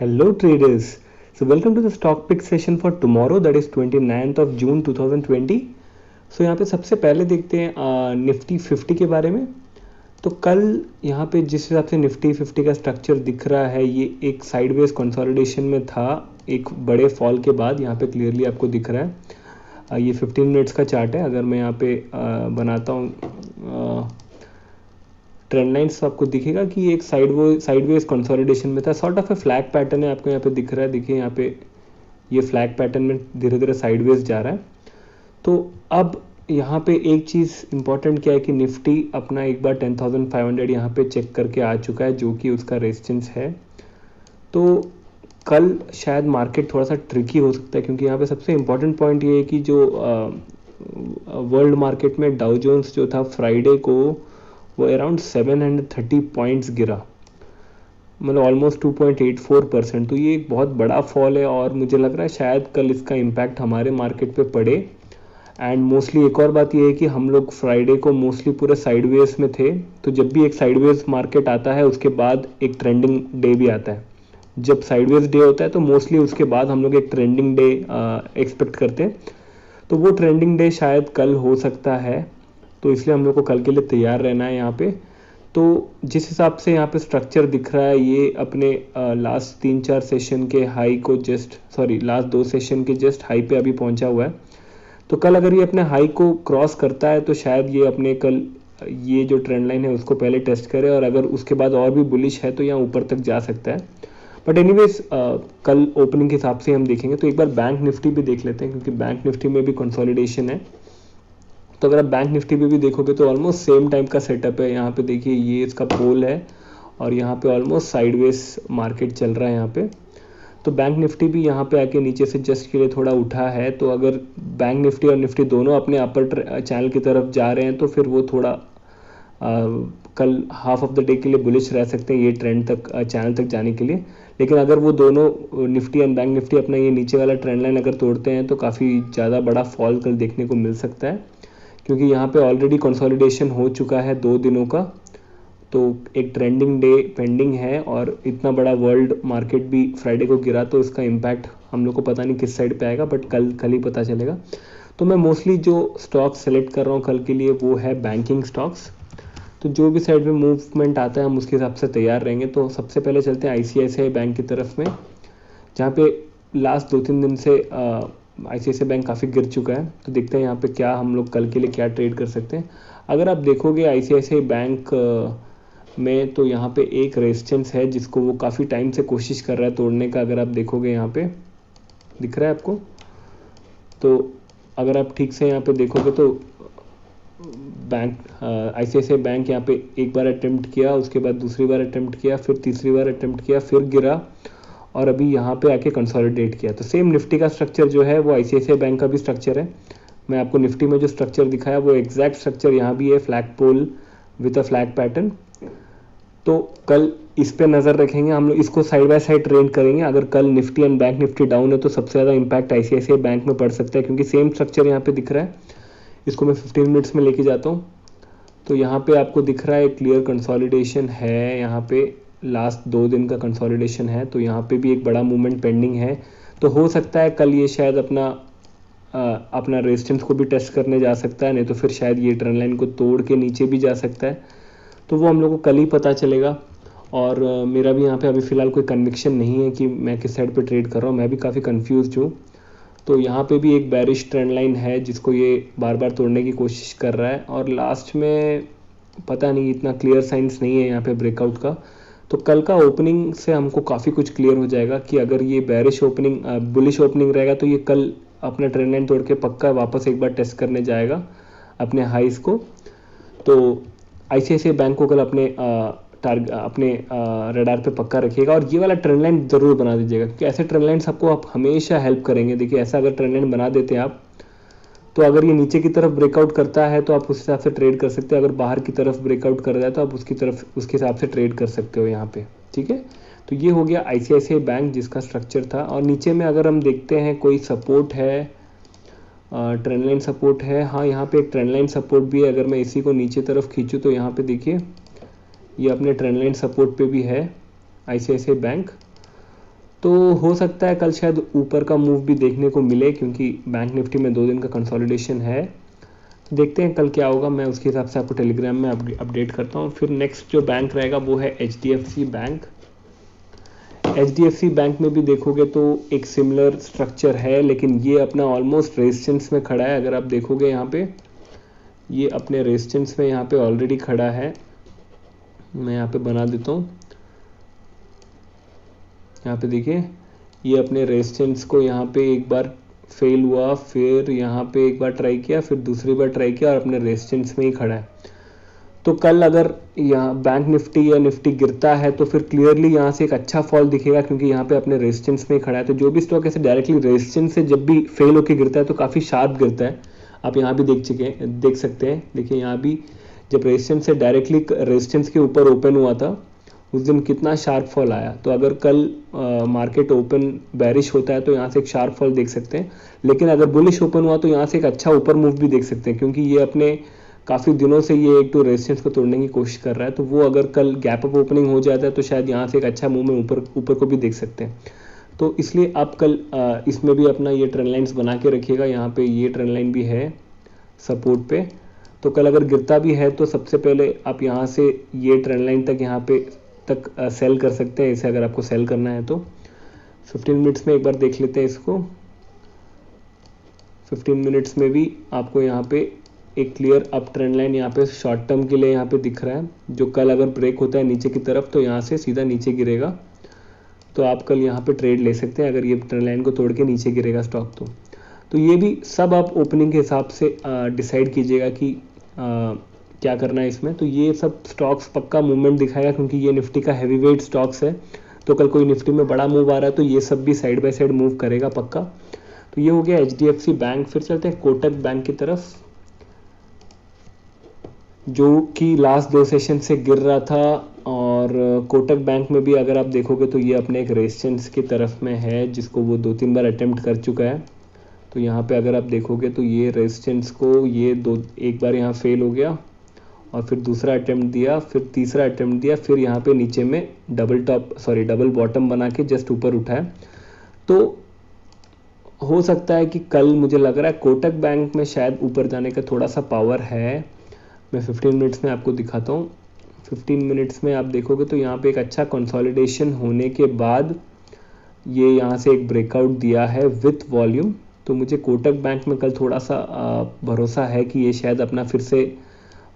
Hello traders. So welcome to the stock pick session for tomorrow, that is 29th of June 2020. So यहाँ पे सबसे पहले देखते हैं निफ्टी 50 के बारे में। तो कल यहाँ पे जिस हिसाब से निफ्टी 50 का स्ट्रक्चर दिख रहा है, ये एक साइडवेज कंसोलिडेशन में था एक बड़े फॉल के बाद। यहाँ पे क्लियरली आपको दिख रहा है। ये 15 मिनट्स का चार्ट है। अगर मैं यहाँ पे बनाता हूँ ट्रेंड लाइन्स, तो आपको दिखेगा कि एक साइडवेज कंसोलिडेशन में था। Sort of A flag pattern है, आपको यहाँ पे दिख रहा है। देखिए यहाँ पे ये फ्लैग पैटर्न में धीरे धीरे साइडवेज जा रहा है। तो अब यहाँ पे एक चीज़ इंपॉर्टेंट क्या है कि निफ्टी अपना एक बार 10,500 यहाँ पे चेक करके आ चुका है, जो कि उसका रेजिस्टेंस है। तो कल शायद मार्केट थोड़ा सा ट्रिकी हो सकता है, क्योंकि यहाँ पे सबसे इम्पॉर्टेंट पॉइंट ये है कि जो वर्ल्ड मार्केट में डाउ जोन्स जो था फ्राइडे को, वो अराउंड 730 पॉइंट्स गिरा, मतलब ऑलमोस्ट 2.84%। तो ये एक बहुत बड़ा फॉल है और मुझे लग रहा है शायद कल इसका इम्पैक्ट हमारे मार्केट पे पड़े। एंड मोस्टली एक और बात ये है कि हम लोग फ्राइडे को मोस्टली पूरे साइडवेज में थे। तो जब भी एक साइडवेज मार्केट आता है उसके बाद एक ट्रेंडिंग डे भी आता है। जब साइडवेज डे होता है तो मोस्टली उसके बाद हम लोग एक ट्रेंडिंग डे एक्सपेक्ट करते हैं। तो वो ट्रेंडिंग डे शायद कल हो सकता है, तो इसलिए हम लोग को कल के लिए तैयार रहना है यहाँ पे। तो जिस हिसाब से यहाँ पे स्ट्रक्चर दिख रहा है, ये अपने लास्ट 3-4 सेशन के हाई को लास्ट 2 सेशन के जस्ट हाई पे अभी पहुँचा हुआ है। तो कल अगर ये अपने हाई को क्रॉस करता है तो शायद ये अपने कल ये जो ट्रेंड लाइन है उसको पहले टेस्ट करे, और अगर उसके बाद और भी बुलिश है तो यहाँ ऊपर तक जा सकता है। बट एनीवेज कल ओपनिंग के हिसाब से हम देखेंगे। तो एक बार बैंक निफ्टी भी देख लेते हैं, क्योंकि बैंक निफ्टी में भी कंसोलिडेशन है। तो अगर आप बैंक निफ्टी पे भी देखोगे तो ऑलमोस्ट सेम टाइप का सेटअप है। यहाँ पे देखिए ये इसका पोल है और यहाँ पे ऑलमोस्ट साइडवेज मार्केट चल रहा है यहाँ पे। तो बैंक निफ्टी भी यहाँ पे आके नीचे से जस्ट के लिए थोड़ा उठा है। तो अगर बैंक निफ्टी और निफ्टी दोनों अपने अपर चैनल की तरफ जा रहे हैं तो फिर वो थोड़ा कल हाफ ऑफ द डे के लिए बुलिश रह सकते हैं ये ट्रेंड तक, चैनल तक जाने के लिए। लेकिन अगर वो दोनों निफ्टी एंड बैंक निफ्टी अपना ये नीचे वाला ट्रेंड लाइन अगर तोड़ते हैं तो काफ़ी ज़्यादा बड़ा फॉल कल देखने को मिल सकता है, क्योंकि यहाँ पे ऑलरेडी कंसोलिडेशन हो चुका है 2 दिनों का। तो एक ट्रेंडिंग डे पेंडिंग है और इतना बड़ा वर्ल्ड मार्केट भी फ्राइडे को गिरा, तो इसका इम्पैक्ट हम लोग को पता नहीं किस साइड पे आएगा, बट कल ही पता चलेगा। तो मैं मोस्टली जो स्टॉक सेलेक्ट कर रहा हूँ कल के लिए वो है बैंकिंग स्टॉक्स। तो जो भी साइड में मूवमेंट आता है हम उसके हिसाब से तैयार रहेंगे। तो सबसे पहले चलते हैं ICICI बैंक की तरफ में, जहाँ पे लास्ट 2-3 दिन से ICICI बैंक काफ़ी गिर चुका है। तो देखते हैं यहाँ पे क्या हम लोग कल के लिए क्या ट्रेड कर सकते हैं। अगर आप देखोगे ICICI बैंक में, तो यहाँ पे एक रेजिस्टेंस है जिसको वो काफ़ी टाइम से कोशिश कर रहा है तोड़ने का। अगर आप देखोगे यहाँ पे दिख रहा है आपको, तो अगर आप ठीक से यहाँ पे देखोगे तो बैंक ICICI बैंक यहाँ पे एक बार अटेम्प्ट किया, उसके बाद दूसरी बार अटेम्प्ट किया, फिर तीसरी बार अटेम्प्ट किया, फिर गिरा और अभी यहाँ पे आके कंसोलिडेट किया। तो सेम निफ्टी का स्ट्रक्चर जो है वो ICICI बैंक का भी स्ट्रक्चर है। मैं आपको निफ्टी में जो स्ट्रक्चर दिखाया वो एग्जैक्ट स्ट्रक्चर यहाँ भी है, flag pole with a flag pattern. तो कल इस पे नज़र रखेंगे हम लोग, इसको साइड बाय साइड ट्रेड करेंगे। अगर कल Nifty and bank Nifty down है तो सबसे ज़्यादा इंपैक्ट ICICI बैंक में पड़ सकता है, क्योंकि सेम स्ट्रक्चर यहाँ पे दिख रहा है। इसको मैं 15 मिनट्स में लेके जाता हूँ। तो यहाँ पे आपको दिख रहा है क्लियर कंसोलिडेशन है, यहाँ पे लास्ट 2 दिन का कंसोलिडेशन है। तो यहाँ पे भी एक बड़ा मूवमेंट पेंडिंग है। तो हो सकता है कल ये शायद अपना रेजिस्टेंस को भी टेस्ट करने जा सकता है, नहीं तो फिर शायद ये ट्रेंड लाइन को तोड़ के नीचे भी जा सकता है। तो वो हम लोग को कल ही पता चलेगा। और मेरा भी यहाँ पे अभी फ़िलहाल कोई कन्विक्शन नहीं है कि मैं किस साइड पे ट्रेड कर रहा हूँ। मैं भी काफ़ी कन्फ्यूज़ हूँ। तो यहाँ पे भी एक बैरिश ट्रेंड लाइन है जिसको ये बार बार तोड़ने की कोशिश कर रहा है, और लास्ट में पता नहीं इतना क्लियर साइंस नहीं है यहाँ पे ब्रेकआउट का। तो कल का ओपनिंग से हमको काफ़ी कुछ क्लियर हो जाएगा कि अगर ये बैरिश ओपनिंग बुलिश ओपनिंग रहेगा तो ये कल अपना ट्रेंड लाइन तोड़ के पक्का वापस एक बार टेस्ट करने जाएगा अपने हाइस को। तो ICICI बैंक को कल अपने रडार पे पक्का रखिएगा, और ये वाला ट्रेंड लाइन ज़रूर बना दीजिएगा, क्योंकि ऐसे ट्रेंड लाइन्स आपको आप हमेशा हेल्प करेंगे। देखिए ऐसा अगर ट्रेंड लाइन बना देते हैं आप, तो अगर ये नीचे की तरफ ब्रेकआउट करता है तो आप उस हिसाब से ट्रेड कर सकते हैं। अगर बाहर की तरफ ब्रेकआउट कर रहा है तो आप उसके हिसाब से ट्रेड कर सकते हो यहाँ पे, ठीक है। तो ये हो गया ICICI बैंक जिसका स्ट्रक्चर था। और नीचे में अगर हम देखते हैं कोई सपोर्ट है, ट्रेंड लाइन सपोर्ट है। हाँ, यहाँ पे एक ट्रेंड लाइन सपोर्ट भी है। अगर मैं इसी को नीचे तरफ खींचूँ तो यहाँ पे देखिए ये अपने ट्रेंड लाइन सपोर्ट पे भी है ICICI बैंक। तो हो सकता है कल शायद ऊपर का मूव भी देखने को मिले, क्योंकि बैंक निफ्टी में 2 दिन का कंसोलिडेशन है। देखते हैं कल क्या होगा, मैं उसके हिसाब से आपको टेलीग्राम में अपडेट करता हूँ। फिर नेक्स्ट जो बैंक रहेगा वो है HDFC बैंक। HDFC बैंक में भी देखोगे तो एक सिमिलर स्ट्रक्चर है, लेकिन ये अपना ऑलमोस्ट रेजिस्टेंस में खड़ा है। अगर आप देखोगे यहाँ पे, ये अपने रेजिस्टेंस में यहाँ पे ऑलरेडी खड़ा है। मैं यहाँ पे बना देता हूँ, यहाँ पे देखिए ये अपने रेजिस्टेंस को यहाँ पे एक बार फेल हुआ, फिर यहाँ पे एक बार ट्राई किया, फिर दूसरी बार ट्राई किया और अपने रेजिस्टेंस में ही खड़ा है। तो कल अगर यहाँ बैंक निफ्टी या निफ्टी गिरता है तो फिर क्लियरली यहाँ से एक अच्छा फॉल दिखेगा, क्योंकि यहाँ पे अपने रेजिस्टेंस में ही खड़ा है। तो जो भी स्टॉक ऐसे डायरेक्टली रेजिस्टेंस से जब भी फेल होकर गिरता है तो काफ़ी शार्प गिरता है। आप यहाँ भी देख सकते हैं। देखिए यहाँ भी जब रेजिस्टेंस से डायरेक्टली रेजिस्टेंस के ऊपर ओपन हुआ था उस दिन कितना शार्प फॉल आया। तो अगर कल मार्केट ओपन बेरिश होता है तो यहाँ से एक शार्प फॉल देख सकते हैं, लेकिन अगर बुलिश ओपन हुआ तो यहाँ से एक अच्छा ऊपर मूव भी देख सकते हैं, क्योंकि ये अपने काफ़ी दिनों से ये एक तो रेजिस्टेंस को तोड़ने की कोशिश कर रहा है। तो वो अगर कल गैप अप ओपनिंग हो जाता है तो शायद यहाँ से एक अच्छा मूव में ऊपर को भी देख सकते हैं। तो इसलिए आप कल इसमें भी अपना ये ट्रेंड लाइन्स बना के रखिएगा। यहाँ पे ये ट्रेंड लाइन भी है सपोर्ट पे। तो कल अगर गिरता भी है तो सबसे पहले आप यहाँ से ये ट्रेंड लाइन तक यहाँ पे तक सेल कर सकते हैं, इसे अगर आपको सेल करना है तो। 15 मिनट्स में एक बार देख लेते हैं इसको। 15 मिनट्स में भी आपको यहाँ पे एक क्लियर अप ट्रेंड लाइन यहाँ पे शॉर्ट टर्म के लिए यहाँ पे दिख रहा है, जो कल अगर ब्रेक होता है नीचे की तरफ तो यहाँ से सीधा नीचे गिरेगा। तो आप कल यहाँ पे ट्रेड ले सकते हैं अगर ये ट्रेंड लाइन को तोड़ के नीचे गिरेगा स्टॉक तो ये भी सब आप ओपनिंग के हिसाब से डिसाइड कीजिएगा कि क्या करना है इसमें। तो ये सब स्टॉक्स पक्का मूवमेंट दिखाएगा, क्योंकि ये निफ्टी का हैवी वेट स्टॉक्स है। तो कल कोई निफ्टी में बड़ा मूव आ रहा है तो ये सब भी साइड बाय साइड मूव करेगा पक्का। तो ये हो गया HDFC बैंक। फिर चलते हैं कोटक बैंक की तरफ, जो कि लास्ट 2 सेशन से गिर रहा था। और कोटक बैंक में भी अगर आप देखोगे तो ये अपने एक रेजिस्टेंस की तरफ में है, जिसको वो 2-3 बार अटेम्प्ट कर चुका है। तो यहाँ पे अगर आप देखोगे तो ये रेजिस्टेंस को ये एक बार यहाँ फेल हो गया और फिर दूसरा अटेम्प्ट दिया, फिर तीसरा अटेम्प्ट दिया, फिर यहाँ पे नीचे में डबल बॉटम बना के जस्ट ऊपर उठा है। तो हो सकता है कि कल मुझे लग रहा है कोटक बैंक में शायद ऊपर जाने का थोड़ा सा पावर है। मैं 15 मिनट्स में आपको दिखाता हूँ। 15 मिनट्स में आप देखोगे तो यहाँ पे एक अच्छा कंसोलिडेशन होने के बाद ये यहाँ से एक ब्रेकआउट दिया है विथ वॉल्यूम। तो मुझे कोटक बैंक में कल थोड़ा सा भरोसा है कि ये शायद अपना फिर से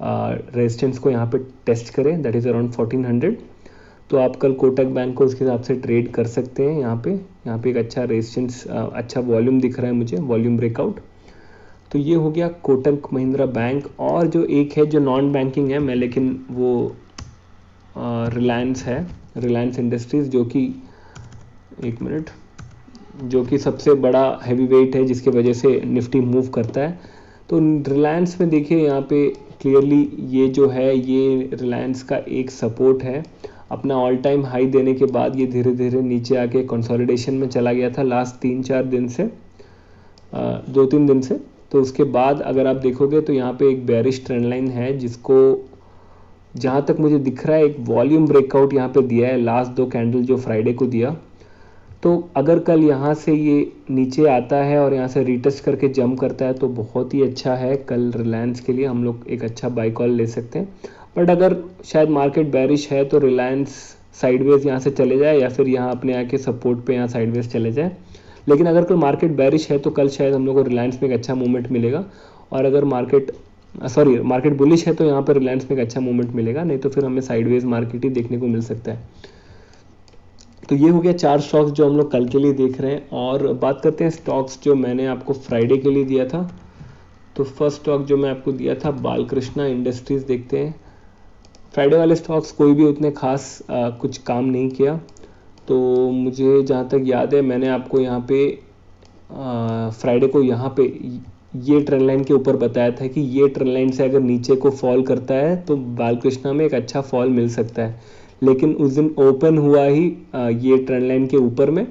रेजिस्टेंस को यहाँ पे टेस्ट करें, दैट इज़ अराउंड 1400। तो आप कल कोटक बैंक को उसके हिसाब से ट्रेड कर सकते हैं। यहाँ पे एक अच्छा रेजिस्टेंस, अच्छा वॉल्यूम दिख रहा है मुझे, वॉल्यूम ब्रेकआउट। तो ये हो गया कोटक महिंद्रा बैंक। और जो एक है जो नॉन बैंकिंग है मैं, लेकिन वो रिलायंस है, रिलायंस इंडस्ट्रीज़, जो कि एक मिनट, जो कि सबसे बड़ा हैवी वेट है जिसकी वजह से निफ्टी मूव करता है। तो रिलायंस में देखिए यहाँ पे क्लियरली ये जो है ये रिलायंस का एक सपोर्ट है। अपना ऑल टाइम हाई देने के बाद ये धीरे धीरे नीचे आके कंसोलिडेशन में चला गया था लास्ट 3-4 दिन से, 2-3 दिन से। तो उसके बाद अगर आप देखोगे तो यहाँ पे एक बेरिश ट्रेंड लाइन है, जिसको जहाँ तक मुझे दिख रहा है एक वॉल्यूम ब्रेकआउट यहाँ पे दिया है लास्ट 2 कैंडल जो फ्राइडे को दिया। तो अगर कल यहाँ से ये नीचे आता है और यहाँ से रीटेस्ट करके जंप करता है तो बहुत ही अच्छा है। कल रिलायंस के लिए हम लोग एक अच्छा बाई कॉल ले सकते हैं। बट अगर शायद मार्केट बेरिश है तो रिलायंस साइडवेज यहाँ से चले जाए या फिर यहाँ अपने आके सपोर्ट पे यहाँ साइडवेज चले जाए। लेकिन अगर कल मार्केट बेरिश है तो कल शायद हम लोग को रिलायंस में एक अच्छा मूवमेंट मिलेगा। और अगर मार्केट बुलिश है तो यहाँ पर रिलायंस में एक अच्छा मूवमेंट मिलेगा, नहीं तो फिर हमें साइडवेज मार्केट ही देखने को मिल सकता है। तो ये हो गया 4 स्टॉक्स जो हम लोग कल के लिए देख रहे हैं। और बात करते हैं स्टॉक्स जो मैंने आपको फ्राइडे के लिए दिया था। तो फर्स्ट स्टॉक जो मैं आपको दिया था बालकृष्णा इंडस्ट्रीज, देखते हैं। फ्राइडे वाले स्टॉक्स कोई भी उतने खास कुछ काम नहीं किया। तो मुझे जहाँ तक याद है मैंने आपको यहाँ पे फ्राइडे को यहाँ पे ये ट्रेंड लाइन के ऊपर बताया था कि ये ट्रेंड लाइन से अगर नीचे को फॉल करता है तो बालकृष्णा में एक अच्छा फॉल मिल सकता है। लेकिन उस दिन ओपन हुआ ही ये ट्रेंड लाइन के ऊपर में,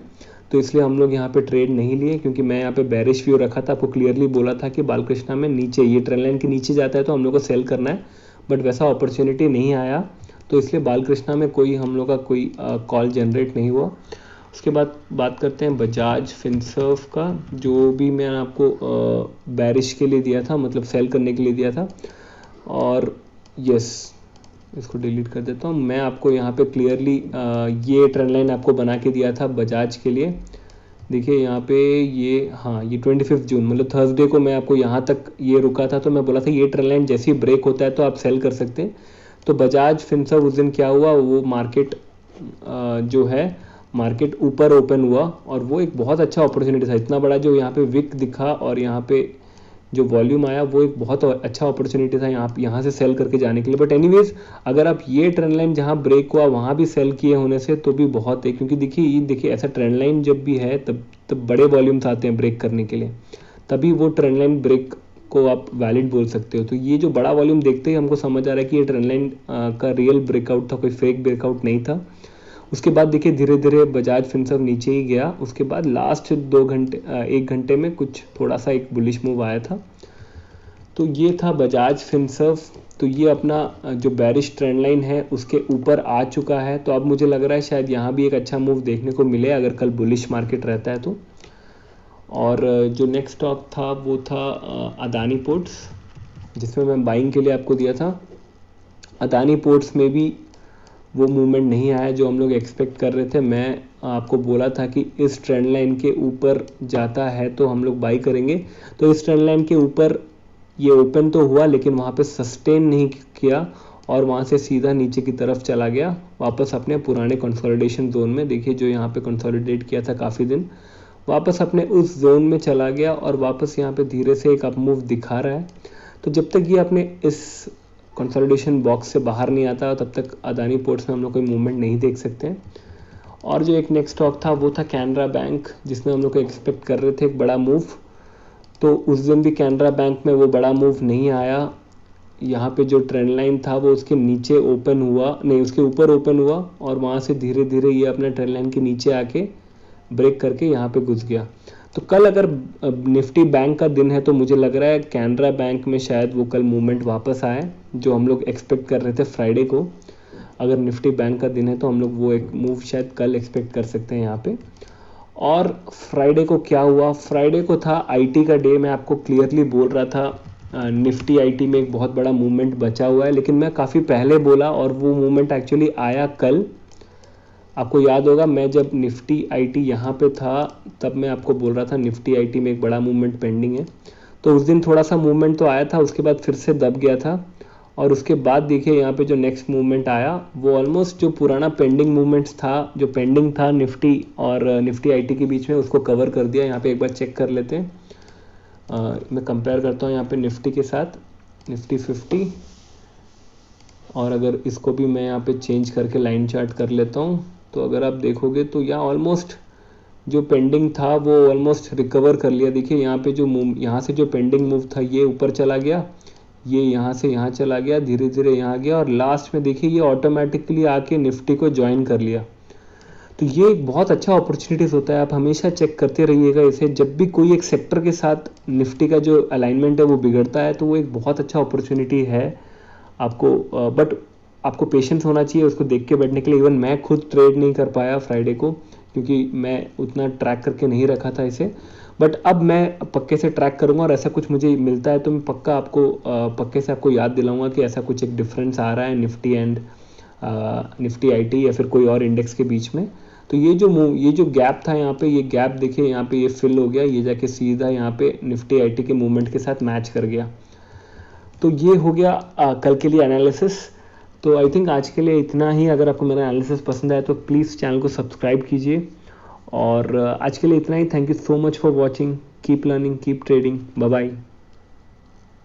तो इसलिए हम लोग यहाँ पे ट्रेड नहीं लिए, क्योंकि मैं यहाँ पे बेरिश व्यू रखा था। आपको क्लियरली बोला था कि बालकृष्णा में नीचे ये ट्रेंड लाइन के नीचे जाता है तो हम लोग को सेल करना है, बट वैसा अपॉर्चुनिटी नहीं आया। तो इसलिए बालकृष्णा में कोई हम लोग का कोई कॉल जनरेट नहीं हुआ। उसके बाद बात करते हैं बजाज फिनसर्व का, जो भी मैंने आपको बैरिश के लिए दिया था, मतलब सेल करने के लिए दिया था। और यस, इसको डिलीट कर देता हूँ। मैं आपको यहाँ पे क्लियरली ये ट्रेंड लाइन आपको बना के दिया था बजाज के लिए। देखिए यहाँ पे ये, हाँ, ये 25 जून मतलब थर्सडे को मैं आपको यहाँ तक ये रुका था, तो मैं बोला था ये ट्रेंड लाइन जैसे ही ब्रेक होता है तो आप सेल कर सकते हैं। तो बजाज फिनसर्व उस दिन क्या हुआ, वो मार्केट जो है मार्केट ऊपर ओपन हुआ और वो एक बहुत अच्छा अपॉर्चुनिटी था। इतना बड़ा जो यहाँ पे विक दिखा और यहाँ पे जो वॉल्यूम आया, वो एक बहुत अच्छा अपॉर्चुनिटी था यहाँ से सेल करके जाने के लिए। बट एनीवेज, अगर आप ये ट्रेंड लाइन जहाँ ब्रेक हुआ वहाँ भी सेल किए होने से तो भी बहुत है, क्योंकि देखिए ऐसा ट्रेंड लाइन जब भी है तब बड़े वॉल्यूम्स आते हैं ब्रेक करने के लिए, तभी वो ट्रेंड लाइन ब्रेक को आप वैलिड बोल सकते हो। तो ये जो बड़ा वॉल्यूम देखते ही हमको समझ आ रहा है कि ये ट्रेंड लाइन का रियल ब्रेकआउट था, कोई फेक ब्रेकआउट नहीं था। उसके बाद देखिए धीरे धीरे बजाज फिनसर्व नीचे ही गया। उसके बाद लास्ट 1 घंटे में कुछ थोड़ा सा एक बुलिश मूव आया था। तो ये था बजाज फिनसर्व। तो ये अपना जो बैरिश ट्रेंड लाइन है उसके ऊपर आ चुका है। तो अब मुझे लग रहा है शायद यहाँ भी एक अच्छा मूव देखने को मिले अगर कल बुलिश मार्केट रहता है तो। और जो नेक्स्ट स्टॉक था वो था अदानी पोर्ट्स, जिसमें मैं बाइंग के लिए आपको दिया था। अदानी पोर्ट्स में भी वो मूवमेंट नहीं आया जो हम लोग एक्सपेक्ट कर रहे थे। मैं आपको बोला था कि इस ट्रेंड लाइन के ऊपर जाता है तो हम लोग बाई करेंगे। तो इस ट्रेंड लाइन के ऊपर ये ओपन तो हुआ, लेकिन वहाँ पे सस्टेन नहीं किया और वहाँ से सीधा नीचे की तरफ चला गया वापस अपने पुराने कंसोलिडेशन जोन में। देखिए जो यहाँ पे कंसोलिडेट किया था काफ़ी दिन, वापस अपने उस जोन में चला गया और वापस यहाँ पे धीरे से एक अप मूव दिखा रहा है। तो जब तक ये अपने इस कंसोलिडेशन बॉक्स से बाहर नहीं आता तब तक अदानी पोर्ट्स में हम लोग कोई मूवमेंट नहीं देख सकते हैं। और जो एक नेक्स्ट स्टॉक था वो था कैनरा बैंक, जिसमें हम लोग को एक्सपेक्ट कर रहे थे एक बड़ा मूव। तो उस दिन भी कैनरा बैंक में वो बड़ा मूव नहीं आया। यहाँ पे जो ट्रेंड लाइन था वो उसके नीचे ओपन हुआ, नहीं उसके ऊपर ओपन हुआ और वहाँ से धीरे धीरे ये अपने ट्रेंड लाइन के नीचे आके ब्रेक करके यहाँ पे घुस गया। तो कल अगर निफ्टी बैंक का दिन है तो मुझे लग रहा है कैनरा बैंक में शायद वो कल मूवमेंट वापस आए जो हम लोग एक्सपेक्ट कर रहे थे फ्राइडे को। अगर निफ्टी बैंक का दिन है तो हम लोग वो एक मूव शायद कल एक्सपेक्ट कर सकते हैं यहाँ पे। और फ्राइडे को क्या हुआ, फ्राइडे को था आईटी का डे। मैं आपको क्लियरली बोल रहा था निफ्टी आईटी में एक बहुत बड़ा मूवमेंट बचा हुआ है, लेकिन मैं काफ़ी पहले बोला और वो मूवमेंट एक्चुअली आया कल। आपको याद होगा मैं जब निफ्टी आईटी यहाँ पे था तब मैं आपको बोल रहा था निफ्टी आईटी में एक बड़ा मूवमेंट पेंडिंग है। तो उस दिन थोड़ा सा मूवमेंट तो आया था, उसके बाद फिर से दब गया था। और उसके बाद देखिए यहाँ पे जो नेक्स्ट मूवमेंट आया वो ऑलमोस्ट जो पुराना पेंडिंग मूवमेंट्स था, जो पेंडिंग था निफ्टी और निफ्टी आईटी के बीच में, उसको कवर कर दिया। यहाँ पे एक बार चेक कर लेते हैं। मैं कंपेयर करता हूँ यहाँ पे निफ्टी के साथ निफ्टी 50, और अगर इसको भी मैं यहाँ पे चेंज करके लाइन चार्ट कर लेता हूँ तो अगर आप देखोगे तो यहाँ ऑलमोस्ट जो पेंडिंग था वो ऑलमोस्ट रिकवर कर लिया। देखिए यहाँ पे जो मूव, यहाँ से जो पेंडिंग मूव था ये ऊपर चला गया, ये यहाँ से यहाँ चला गया, धीरे धीरे यहाँ गया और लास्ट में देखिए ये ऑटोमेटिकली आके निफ्टी को ज्वाइन कर लिया। तो ये एक बहुत अच्छा अपॉर्चुनिटीज होता है, आप हमेशा चेक करते रहिएगा इसे। जब भी कोई एक सेक्टर के साथ निफ्टी का जो अलाइनमेंट है वो बिगड़ता है तो वो एक बहुत अच्छा अपॉर्चुनिटी है आपको। बट आपको पेशेंस होना चाहिए उसको देख के बैठने के लिए। इवन मैं खुद ट्रेड नहीं कर पाया फ्राइडे को क्योंकि मैं उतना ट्रैक करके नहीं रखा था इसे। बट अब मैं पक्के से ट्रैक करूंगा और ऐसा कुछ मुझे मिलता है तो मैं पक्का आपको पक्के से आपको याद दिलाऊंगा कि ऐसा कुछ एक डिफरेंस आ रहा है निफ्टी एंड निफ्टी आईटी या फिर कोई और इंडेक्स के बीच में। तो ये जो गैप था यहाँ पे, ये गैप देखिए यहाँ पे ये फिल हो गया, ये जाके सीधा यहाँ पे निफ्टी आईटी के मूवमेंट के साथ मैच कर गया। तो ये हो गया कल के लिए एनालिसिस। तो आई थिंक आज के लिए इतना ही। अगर आपको मेरा एनालिसिस पसंद आया तो प्लीज़ चैनल को सब्सक्राइब कीजिए। और आज के लिए इतना ही। Thank you so much for watching. Keep learning, keep trading. Bye bye.